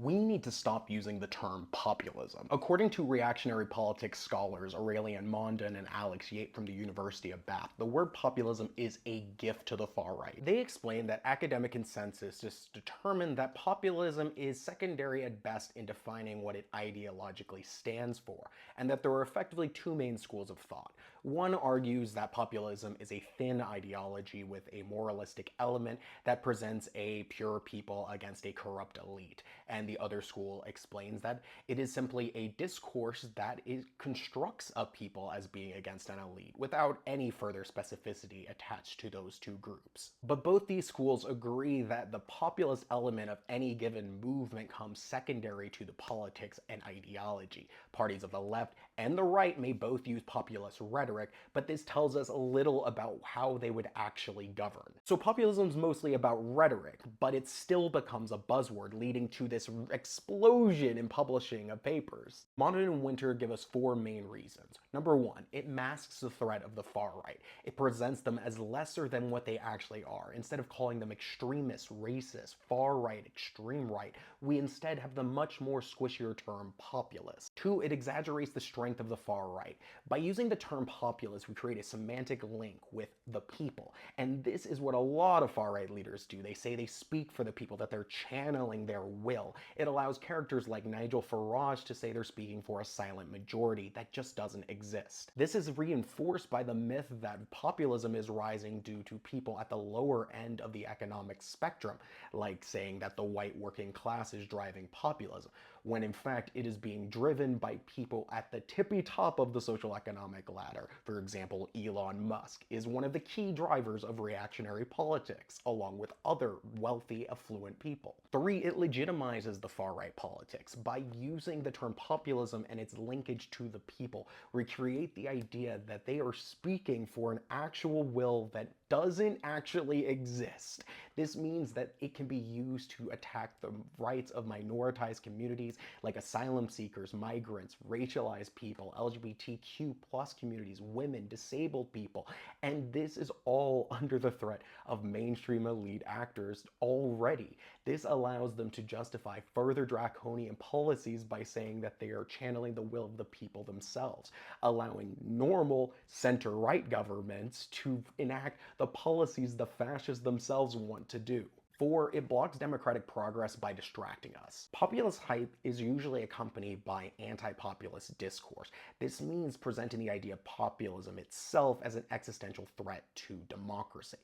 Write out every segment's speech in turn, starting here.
We need to stop using the term populism. According to reactionary politics scholars Aurelian Mondin and Alex Yates from the University of Bath, the word populism is a gift to the far right. They explain that academic consensus has determined that populism is secondary at best in defining what it ideologically stands for, and that there are effectively two main schools of thought. One argues that populism is a thin ideology with a moralistic element that presents a pure people against a corrupt elite, and the other school explains that it is simply a discourse that constructs a people as being against an elite without any further specificity attached to those two groups. But both these schools agree that the populist element of any given movement comes secondary to the politics and ideology. Parties of the left and the right may both use populist rhetoric, but this tells us little about how they would actually govern. So populism is mostly about rhetoric, but it still becomes a buzzword, leading to this explosion in publishing of papers. Mondin and Winter give us four main reasons. Number one, it masks the threat of the far right. It presents them as lesser than what they actually are. Instead of calling them extremist, racist, far right, extreme right, we instead have the much more squishier term populist. Two, it exaggerates the strength of the far right. By using the term populist, we create a semantic link with the people. And this is what a lot of far right leaders do. They say they speak for the people, that they're channeling their will. It allows characters like Nigel Farage to say they're speaking for a silent majority that just doesn't exist. This is reinforced by the myth that populism is rising due to people at the lower end of the economic spectrum, like saying that the white working class is driving populism, when in fact it is being driven by people at the tippy top of the social economic ladder. For example, Elon Musk is one of the key drivers of reactionary politics, along with other wealthy, affluent people. Three, it legitimizes the far-right politics. By using the term populism and its linkage to the people, we create the idea that they are speaking for an actual will that doesn't actually exist. This means that it can be used to attack the rights of minoritized communities like asylum seekers, migrants, racialized people, LGBTQ plus communities, women, disabled people, and this is all under the threat of mainstream elite actors already. This allows them to justify further draconian policies by saying that they are channeling the will of the people themselves, allowing normal center-right governments to enact the policies the fascists themselves want to do. Four, it blocks democratic progress by distracting us. Populist hype is usually accompanied by anti-populist discourse. This means presenting the idea of populism itself as an existential threat to democracy.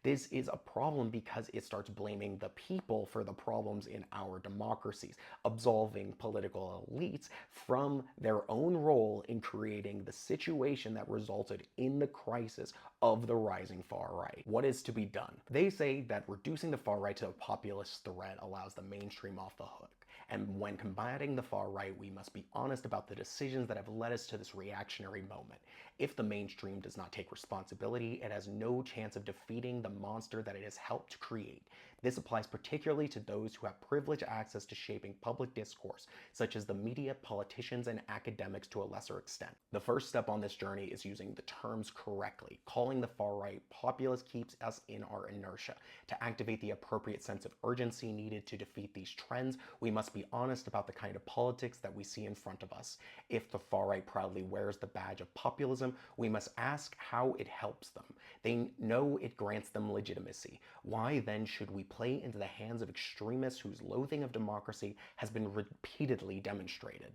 This is a problem because it starts blaming the people for the problems in our democracies, absolving political elites from their own role in creating the situation that resulted in the crisis of the rising far right. What is to be done? They say that reducing the far right to a populist threat allows the mainstream off the hook. And when combating the far right, we must be honest about the decisions that have led us to this reactionary moment. If the mainstream does not take responsibility, it has no chance of defeating the monster that it has helped create. This applies particularly to those who have privileged access to shaping public discourse, such as the media, politicians, and academics to a lesser extent. The first step on this journey is using the terms correctly. Calling the far right populist keeps us in our inertia. To activate the appropriate sense of urgency needed to defeat these trends, we must be honest about the kind of politics that we see in front of us. If the far right proudly wears the badge of populism, we must ask how it helps them. They know it grants them legitimacy. Why then should we play into the hands of extremists whose loathing of democracy has been repeatedly demonstrated?